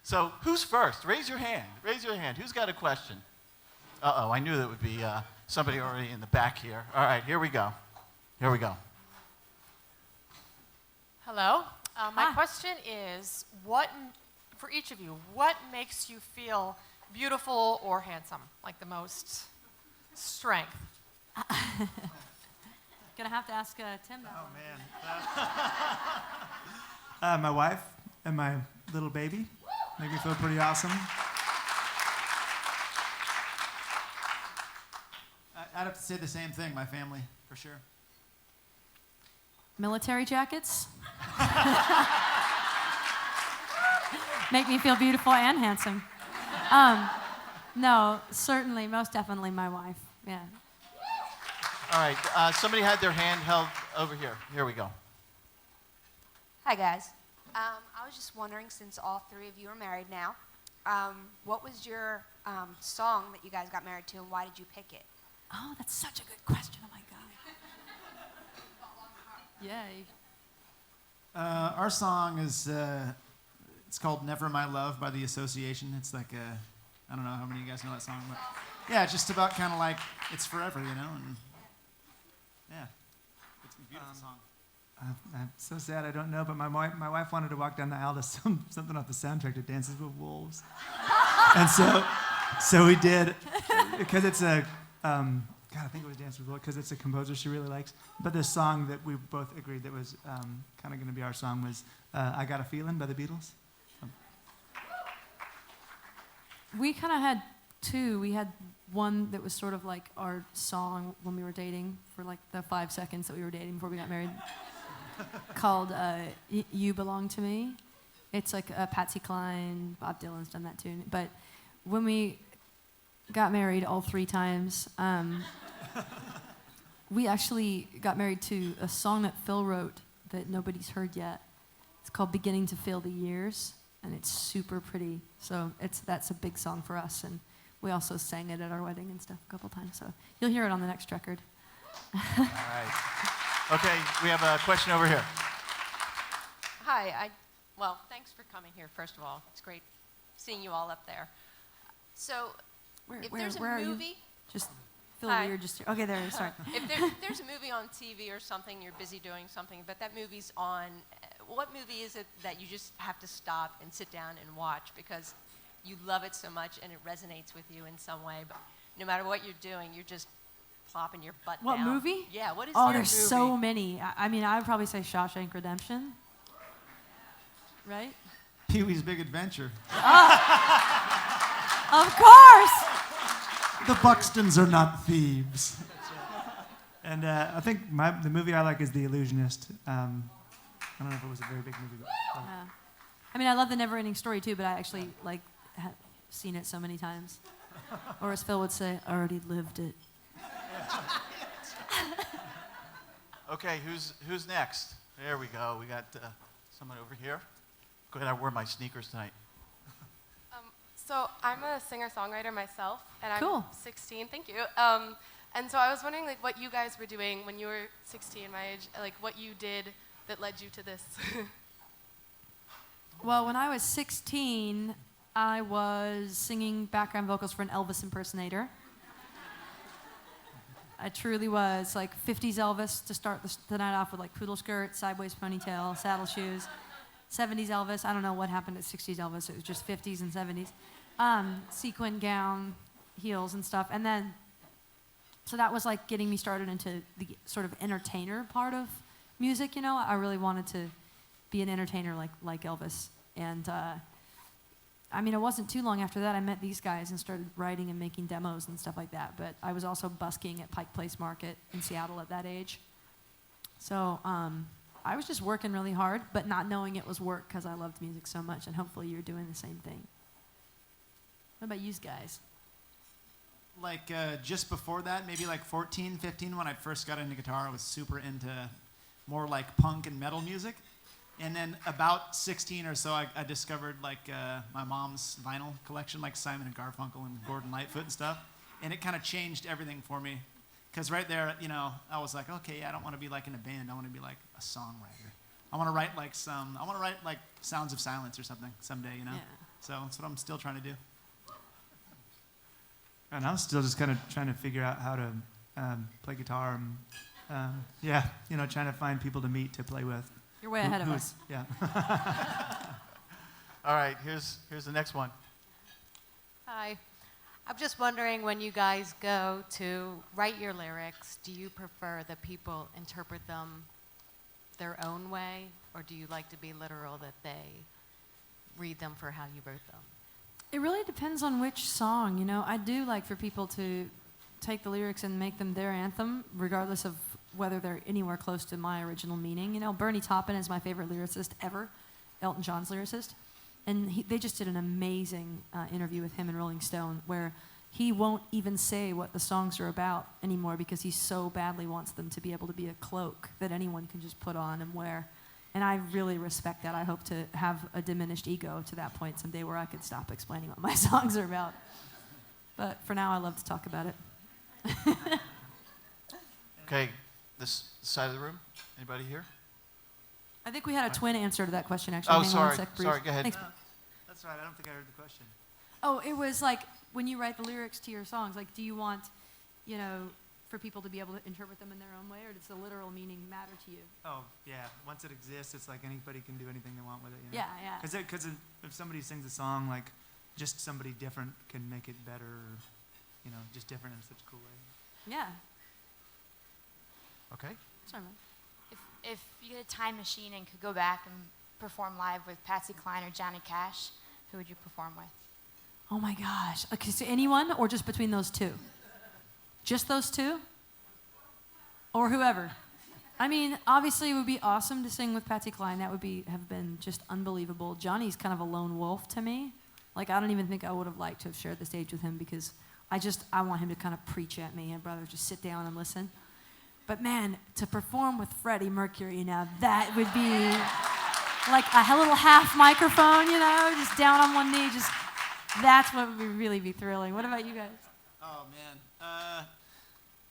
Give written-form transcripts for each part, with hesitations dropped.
So who's first? Raise your hand. Raise your hand. Who's got a question? Uh-oh, I knew that would be somebody already in the back here. All right, here we go. Here we go. Hello. My question is, for each of you, what makes you feel beautiful or handsome? Like the most strength? Gonna have to ask Tim now. Oh, man. My wife and my little baby make me feel pretty awesome. I'd have to say the same thing, my family, for sure. Military jackets make me feel beautiful and handsome. No, certainly, most definitely my wife. Yeah. All right, somebody had their hand held over here. Here we go. Hi, guys. I was just wondering, since all three of you are married now, what was your song that you guys got married to, and why did you pick it? Oh, that's such a good question. Oh, my God. Yay. Our song is, it's called Never My Love by The Association. It's like I don't know how many of you guys know that song, but yeah, it's just about kind of like, it's forever, you know, and yeah, it's a beautiful song. I'm so sad I don't know, but my wife wanted to walk down the aisle to something off the soundtrack to Dances with Wolves. And so we did, because it's a, God, I think it was Dances with Wolves, because it's a composer she really likes. But the song that we both agreed that was kind of going to be our song was I Got a Feeling by the Beatles. We kind of had two. We had one that was sort of like our song when we were dating for like the 5 seconds that we were dating before we got married, called You Belong to Me. It's like Patsy Cline, Bob Dylan's done that too. But when we got married all 3 times, we actually got married to a song that Phil wrote that nobody's heard yet. It's called Beginning to Feel the Years, and it's super pretty. So that's a big song for us, and we also sang it at our wedding and stuff a couple times. So you'll hear it on the next record. All right. Okay, we have a question over here. Hi. Well, thanks for coming here, first of all. It's great seeing you all up there. So, if there's a movie... Just feel weird. Okay, there. Sorry. If there's a movie on TV or something, you're busy doing something, but that movie's on, what movie is it that you just have to stop and sit down and watch because you love it so much and it resonates with you in some way, but no matter what you're doing, you're just plopping your butt down. What movie? Yeah, what is Oh, your there's movie? so many. I mean, I would probably say Shawshank Redemption. Right? Pee-wee's Big Adventure. Of course! The Buxtons are not thieves. And I think the movie I like is The Illusionist. I don't know if it was a very big movie. But, I mean, I love The Never-Ending Story too, but I actually have seen it so many times. Or as Phil would say, I already lived it. Okay, who's next? There we go. We got someone over here. Go ahead. I wore my sneakers tonight. So I'm a singer-songwriter myself, and Cool. I'm 16. Thank you. And so I was wondering, like, what you guys were doing when you were 16, my age, like what you did that led you to this. Well, when I was 16, I was singing background vocals for an Elvis impersonator. I truly was, like 50s Elvis to start the night off with, like poodle skirt, sideways ponytail, saddle shoes. 70s Elvis, I don't know what happened at 60s Elvis, it was just 50s and 70s. Sequin gown, heels and stuff. And then, so that was like getting me started into the sort of entertainer part of music, you know. I really wanted to be an entertainer like Elvis. And I mean, it wasn't too long after that I met these guys and started writing and making demos and stuff like that. But I was also busking at Pike Place Market in Seattle at that age. So I was just working really hard, but not knowing it was work because I loved music so much, and hopefully you're doing the same thing. What about you guys? like just before that, maybe like 14, 15, when I first got into guitar, I was super into more like punk and metal music. And then about 16 or so, I discovered like my mom's vinyl collection, like Simon and Garfunkel and Gordon Lightfoot and stuff. And it kind of changed everything for me. Because right there, you know, I was like, okay, I don't want to be like in a band. I want to be like a songwriter. I want to write like Sounds of Silence or something someday, you know? Yeah. So that's what I'm still trying to do. And I'm still just kind of trying to figure out how to play guitar. And, trying to find people to meet to play with. You're way ahead of us. Yeah. All right, here's the next one. Hi. I'm just wondering, when you guys go to write your lyrics, do you prefer that people interpret them their own way, or do you like to be literal, that they read them for how you wrote them? It really depends on which song. I do like for people to take the lyrics and make them their anthem, regardless of whether they're anywhere close to my original meaning. Bernie Taupin is my favorite lyricist ever, Elton John's lyricist. And they just did an amazing interview with him in Rolling Stone, where he won't even say what the songs are about anymore because he so badly wants them to be able to be a cloak that anyone can just put on and wear. And I really respect that. I hope to have a diminished ego to that point someday where I could stop explaining what my songs are about. But for now, I love to talk about it. Okay, this side of the room. Anybody here? I think we had a twin answer to that question, actually. Oh, Hang on sorry. a sec, Bruce. Sorry, go ahead. Thanks. That's right. I don't think I heard the question. Oh, it was like, when you write the lyrics to your songs, like, do you want, for people to be able to interpret them in their own way, or does the literal meaning matter to you? Oh, yeah. Once it exists, it's like anybody can do anything they want with it. Yeah, yeah. Because if somebody sings a song, like, just somebody different can make it better, or, just different in such a cool way. Yeah. Okay. Sorry, man. If you had a time machine and could go back and perform live with Patsy Cline or Johnny Cash, who would you perform with? Oh my gosh. Okay, so anyone, or just between those two? Just those two? Or whoever? I mean, obviously it would be awesome to sing with Patsy Cline. That would have been just unbelievable. Johnny's kind of a lone wolf to me. Like, I don't even think I would have liked to have shared the stage with him because I want him to kind of preach at me. I'd rather just sit down and listen. But man, to perform with Freddie Mercury now, that would be like a little half microphone, just down on one knee. That's what would really be thrilling. What about you guys? Oh, man.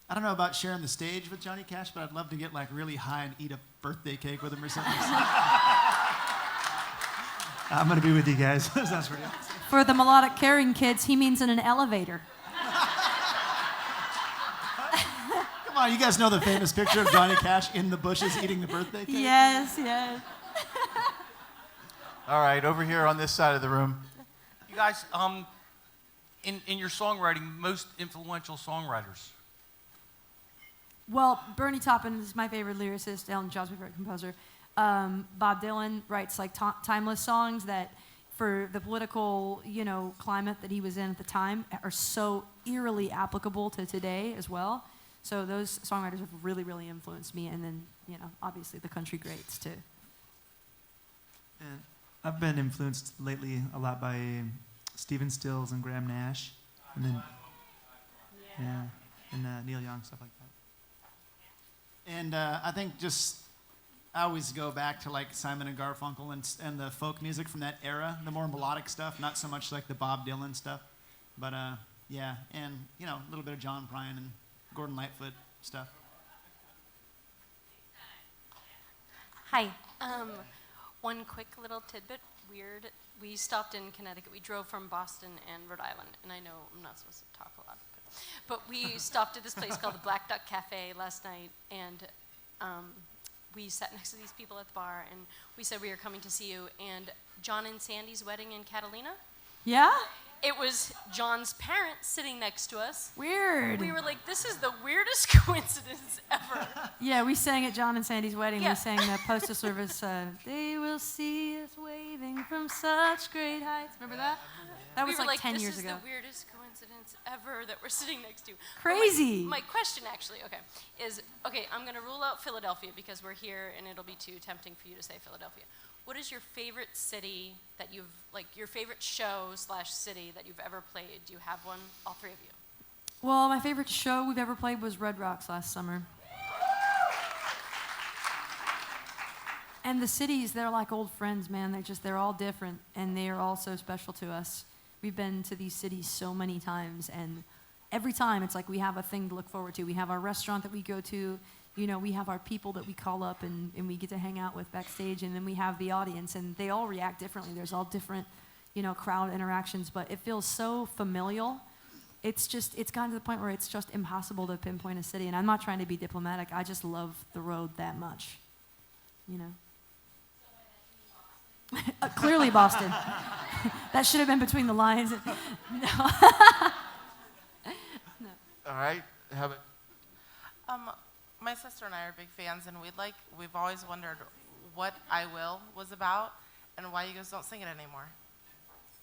I don't know about sharing the stage with Johnny Cash, but I'd love to get like really high and eat a birthday cake with him or something. I'm going to be with you guys. Sounds pretty awesome. For the melodic caring kids, he means in an elevator. Come on, you guys know the famous picture of Johnny Cash in the bushes eating the birthday cake? Yes, yes. All right, over here on this side of the room. You guys, in your songwriting, most influential songwriters. Well, Bernie Taupin is my favorite lyricist, Elton John's my favorite composer. Bob Dylan writes like timeless songs that, for the political, climate that he was in at the time, are so eerily applicable to today as well. So those songwriters have really, really influenced me, and then, obviously the country greats too. And I've been influenced lately a lot by Stephen Stills and Graham Nash, and then Neil Young, stuff like that. And I think I always go back to like Simon and Garfunkel and the folk music from that era, the more melodic stuff, not so much like the Bob Dylan stuff. But and a little bit of John Prine and Gordon Lightfoot stuff. Hi. One quick little tidbit, weird. We stopped in Connecticut. We drove from Boston and Rhode Island, and I know I'm not supposed to talk a lot, but we stopped at this place called the Black Duck Cafe last night, and we sat next to these people at the bar, and we said we were coming to see you, and John and Sandy's wedding in Catalina. Yeah? It was John's parents sitting next to us. Weird. We were like, this is the weirdest coincidence ever. Yeah, we sang at John and Sandy's wedding. Yeah. We sang the postal service, they will see us waving from such great heights. Remember that? That was we were like 10 years ago. This is the weirdest coincidence ever that we're sitting next to. Crazy. My question actually, is, I'm going to rule out Philadelphia because we're here and it'll be too tempting for you to say Philadelphia. What is your favorite city that your favorite show/city that you've ever played? Do you have one? All three of you. Well, my favorite show we've ever played was Red Rocks last summer. And the cities, they're like old friends, man. They're all different, and they are all so special to us. We've been to these cities so many times, and every time it's like we have a thing to look forward to. We have our restaurant that we go to. We have our people that we call up and we get to hang out with backstage, and then we have the audience, and they all react differently. There's all different, crowd interactions, but it feels so familial. It's gotten to the point where it's just impossible to pinpoint a city. And I'm not trying to be diplomatic. I just love the road that much, Clearly Boston. That should have been between the lines. No. All right. Have it. My sister and I are big fans, and we've always wondered what I Will was about and why you guys don't sing it anymore.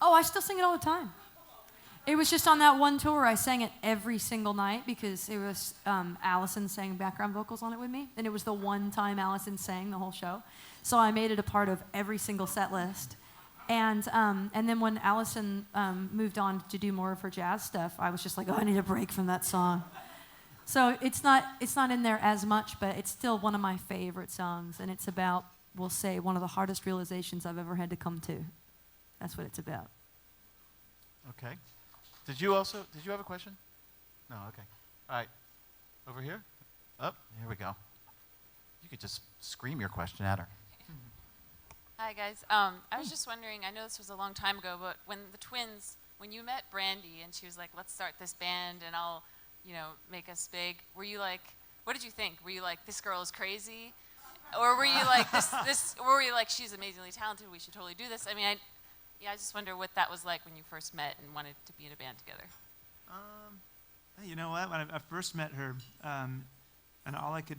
Oh, I still sing it all the time. It was just on that one tour, I sang it every single night because it was Allison sang background vocals on it with me, and it was the one time Allison sang the whole show. So I made it a part of every single set list. And then when Allison moved on to do more of her jazz stuff, I was just like, oh, I need a break from that song. So it's not in there as much, but it's still one of my favorite songs, and it's about, we'll say, one of the hardest realizations I've ever had to come to. That's what it's about. Okay. Did you have a question? No, okay. All right. Over here? Here we go. You could just scream your question at her. Hi, guys. I was just wondering, I know this was a long time ago, but when you met Brandi and she was like, let's start this band and I'll, make us big, were you like, what did you think? Were you like, this girl is crazy? Or were you like, or were you like, she's amazingly talented, we should totally do this? I mean, I just wonder what that was like when you first met and wanted to be in a band together. You know what? When I first met her, and all I could,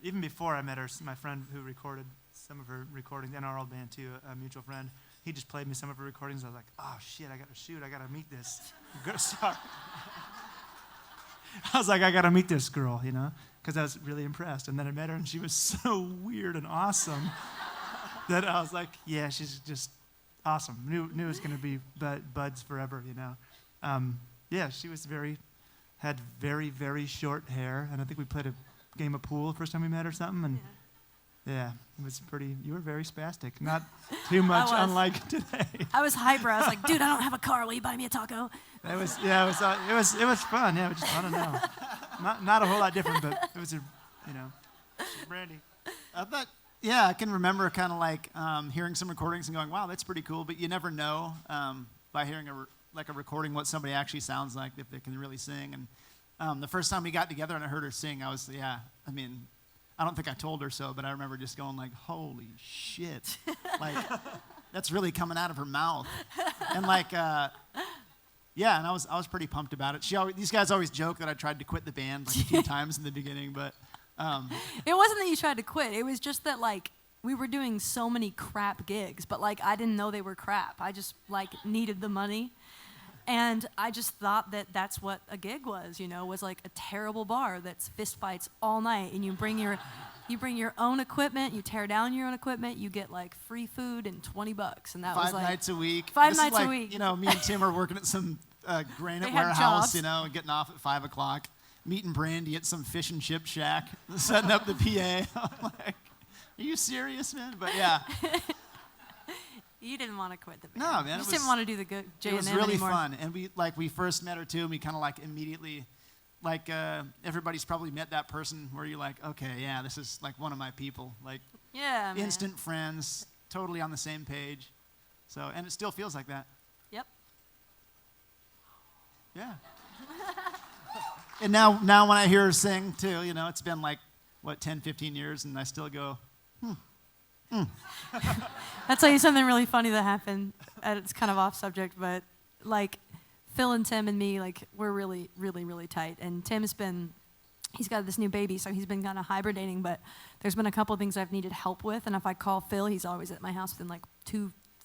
even before I met her, my friend who recorded some of her recordings, in our old band too, a mutual friend, he just played me some of her recordings. I was like, oh shit, I gotta meet this girl. I was like, I gotta meet this girl, because I was really impressed. And then I met her, and she was so weird and awesome that I was like, yeah, she's just awesome. Knew it was gonna be buds forever, Yeah, she was had very, very short hair, and I think we played a game of pool the first time we met or something, and yeah, it was pretty. You were very spastic, not too much unlike today. I was hyper. I was like, dude, I don't have a car. Will you buy me a taco? It was fun. Yeah, it was just, I don't know, not a whole lot different, but it was Brandi. I can remember kind of like hearing some recordings and going, wow, that's pretty cool, but you never know by hearing a recording what somebody actually sounds like, if they can really sing. And the first time we got together and I heard her sing, I don't think I told her so, but I remember just going like, holy shit. Like, that's really coming out of her mouth. And like, and I was pretty pumped about it. These guys always joke that I tried to quit the band like a few times in the beginning, but. It wasn't that you tried to quit. It was just that like, we were doing so many crap gigs, but like, I didn't know they were crap. I just like needed the money. And I just thought that that's what a gig was, was like a terrible bar that's fistfights all night, and you bring your own equipment, you tear down your own equipment, you get like free food and $20, and that was like 5 nights a week. 5 nights a week. Me and Tim are working at some granite They had warehouse, jobs. and getting off at 5 o'clock, meeting Brandi at some fish and chip shack, setting up the PA. I'm like, are you serious, man? But yeah. You didn't want to quit the band. No, man. You just didn't want to do the good J&M anymore. It was really anymore. fun, and we first met her too, and we kind of like immediately, like everybody's probably met that person where you're like, okay, yeah, this is like one of my people, like instant friends, totally on the same page. So, and it still feels like that. Yep. Yeah. And now when I hear her sing too, it's been like 10, 15 years, and I still go, I'll tell you something really funny that happened. It's kind of off subject, but like Phil and Tim and me, like we're really, really, really tight. And he's got this new baby, so he's been kind of hibernating, but there's been a couple of things I've needed help with. And if I call Phil, he's always at my house within like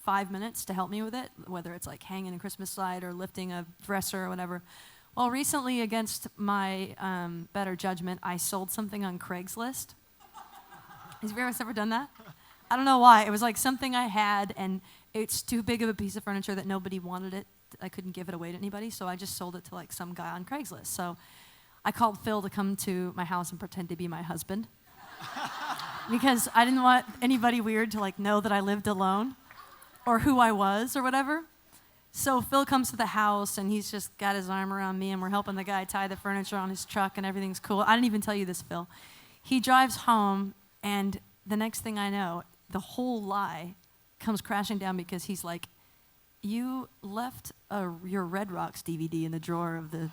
5 minutes to help me with it, whether it's like hanging a Christmas slide or lifting a dresser or whatever. Well, recently, against my better judgment, I sold something on Craigslist. Have you ever done that? I don't know why. It was like something I had, and it's too big of a piece of furniture that nobody wanted it. I couldn't give it away to anybody, so I just sold it to like some guy on Craigslist. So I called Phil to come to my house and pretend to be my husband because I didn't want anybody weird to like know that I lived alone or who I was or whatever. So Phil comes to the house, and he's just got his arm around me, and we're helping the guy tie the furniture on his truck, and everything's cool. I didn't even tell you this, Phil. He drives home, and the next thing I know, the whole lie comes crashing down because he's like, You left your Red Rocks DVD in the drawer of the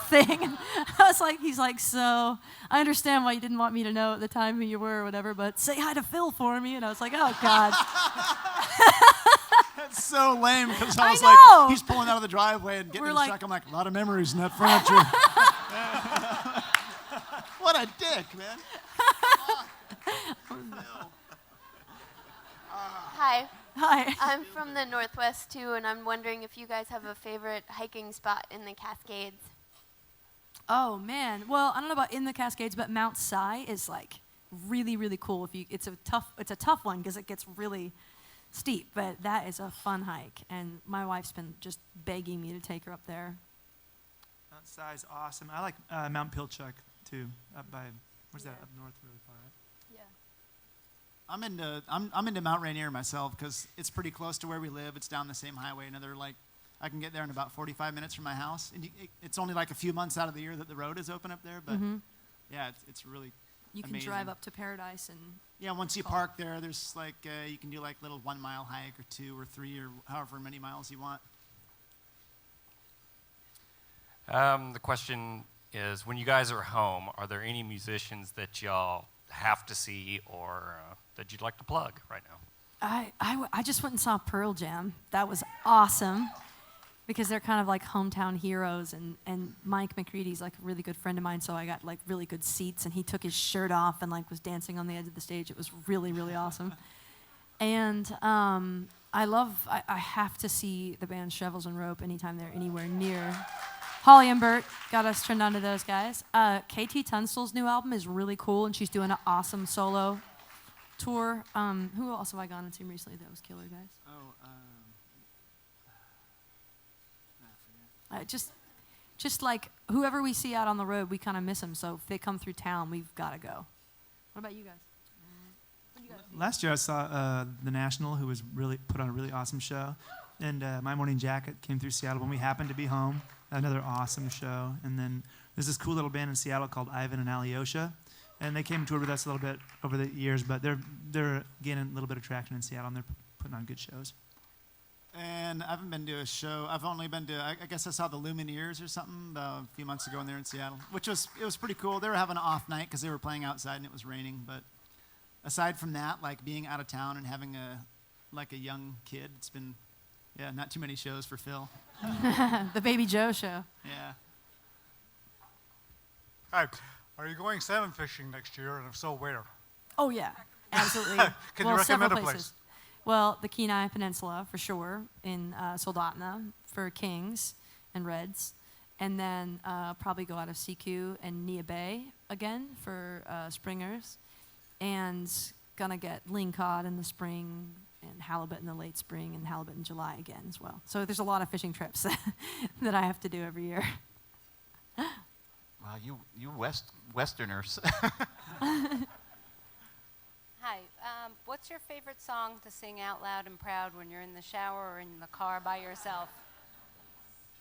thing. And I was like, he's like, so I understand why you didn't want me to know at the time who you were or whatever, but say hi to Phil for me. And I was like, oh God. That's so lame because I I was know. like, he's pulling out of the driveway and getting We're in like- the truck. I'm like, a lot of memories in that furniture. What a dick, man. Hi. Hi. I'm from the Northwest too, and I'm wondering if you guys have a favorite hiking spot in the Cascades. Oh man. Well, I don't know about in the Cascades, but Mount Si is like really, really cool. It's a tough one because it gets really steep, but that is a fun hike. And my wife's been just begging me to take her up there. Mount Si is awesome. I like Mount Pilchuck too, up by, where's that, up north really far, right? I'm into Mount Rainier myself because it's pretty close to where we live. It's down the same highway. I can get there in about 45 minutes from my house. And it's only like a few months out of the year that the road is open up there, but yeah, it's really You can amazing. drive up to Paradise and Yeah, once you park there, there's like you can do like little 1 mile hike or 2 or 3 or however many miles you want. The question is, when you guys are home, are there any musicians that y'all have to see or that you'd like to plug right now? I just went and saw Pearl Jam. That was awesome because they're kind of like hometown heroes, and Mike McCready's like a really good friend of mine, so I got like really good seats, and he took his shirt off and like was dancing on the edge of the stage. It was really, really awesome. And I have to see the band Shovels and Rope anytime they're anywhere near. Holly and Bert got us turned on to those guys. KT Tunstall's new album is really cool, and she's doing an awesome solo tour. Who else have I gone and seen recently that was killer, guys? I forget. Just like whoever we see out on the road, we kind of miss them. So if they come through town, we've got to go. What about you guys? Last year I saw The National, who was really put on a really awesome show. And My Morning Jacket came through Seattle when we happened to be home. Another awesome show. And then there's this cool little band in Seattle called Ivan and Alyosha. And they came and toured with us a little bit over the years, but they're gaining a little bit of traction in Seattle, and they're putting on good shows. And I haven't been to a show. I've only been to, I guess I saw the Lumineers or something a few months ago when they were in Seattle, it was pretty cool. They were having an off night because they were playing outside and it was raining. But aside from that, like being out of town and having a young kid, it's been, not too many shows for Phil. The Baby Joe show. Yeah. Hi. Are you going salmon fishing next year, and if so, where? Oh yeah, absolutely. Can you recommend several a place? places. Well, the Kenai Peninsula for sure, in Soldotna for Kings and Reds, and then probably go out of CQ and Nia Bay again for Springers, and gonna get lingcod in the spring and halibut in the late spring and halibut in July again as well. So there's a lot of fishing trips that I have to do every year. Wow, you Westerners. Hi. What's your favorite song to sing out loud and proud when you're in the shower or in the car by yourself?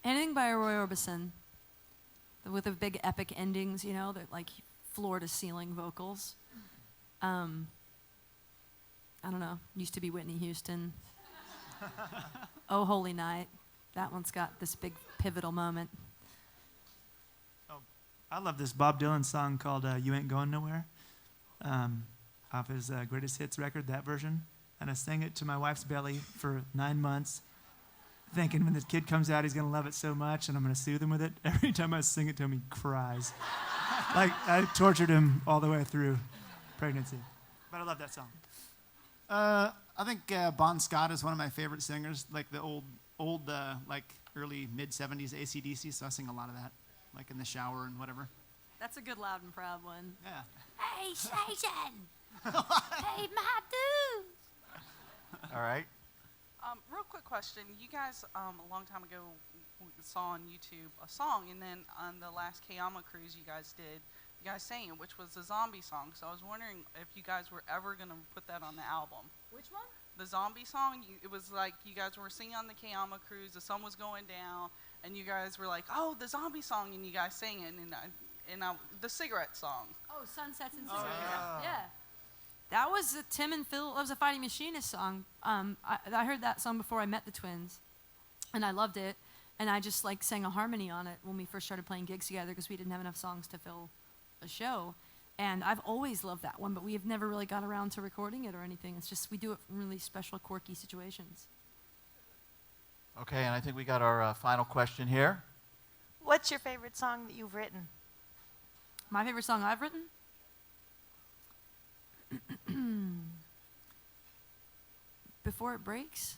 Anything by Roy Orbison, with the big epic endings, they're like floor-to-ceiling vocals. I don't know. Used to be Whitney Houston. Oh, Holy Night. That one's got this big pivotal moment. I love this Bob Dylan song called You Ain't Going Nowhere, off his greatest hits record, that version. And I sang it to my wife's belly for 9 months, thinking when the kid comes out, he's going to love it so much, and I'm going to soothe him with it. Every time I sing it to him, he cries. Like, I tortured him all the way through pregnancy. But I love that song. I think Bon Scott is one of my favorite singers, like the old like early, mid-'70s AC/DC, so I sing a lot of that, like in the shower and whatever. That's a good loud and proud one. Yeah. Hey, station! Pay my dues! All right. Real quick question. You guys, a long time ago, saw on YouTube a song, and then on the last Kayama cruise you guys did, you guys sang it, which was the zombie song. So I was wondering if you guys were ever going to put that on the album. Which one? The zombie song. It was like you guys were singing on the Kayama cruise, the sun was going down, and you guys were like, oh, the zombie song, and you guys sang it, and the cigarette song. Oh, Sunsets and Cigarettes. Yeah. That was a Tim and Phil. That was a Fighting Machinist song. I heard that song before I met the twins, and I loved it. And I just like sang a harmony on it when we first started playing gigs together because we didn't have enough songs to fill a show. And I've always loved that one, but we have never really got around to recording it or anything. It's just we do it in really special, quirky situations. Okay, and I think we got our final question here. What's your favorite song that you've written? My favorite song I've written? Before It Breaks?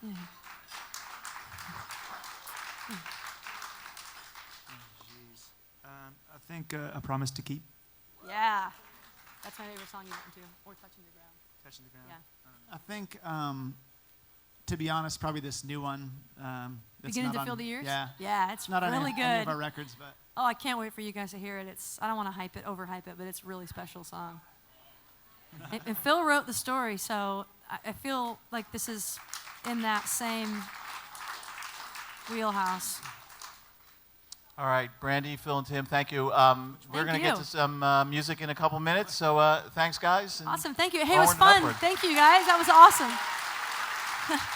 Yeah. I think A Promise to Keep. Yeah. That's my favorite song you've written too. Or Touching the Ground. Touching the Ground. Yeah. I think, to be honest, probably this new one. That's Beginning not to on- Feel the Years? Yeah. Yeah, it's not really on good. any of our records, but Oh, I can't wait for you guys to hear it. I don't want to overhype it, but it's a really special song. And Phil wrote the story, so I feel like this is in that same wheelhouse. All right, Brandi, Phil, and Tim, thank you. We're going to you. get to some music in a couple minutes, so thanks, guys. and Awesome, thank you. Hey, it was onward and fun. upward. Thank you, guys. That was awesome.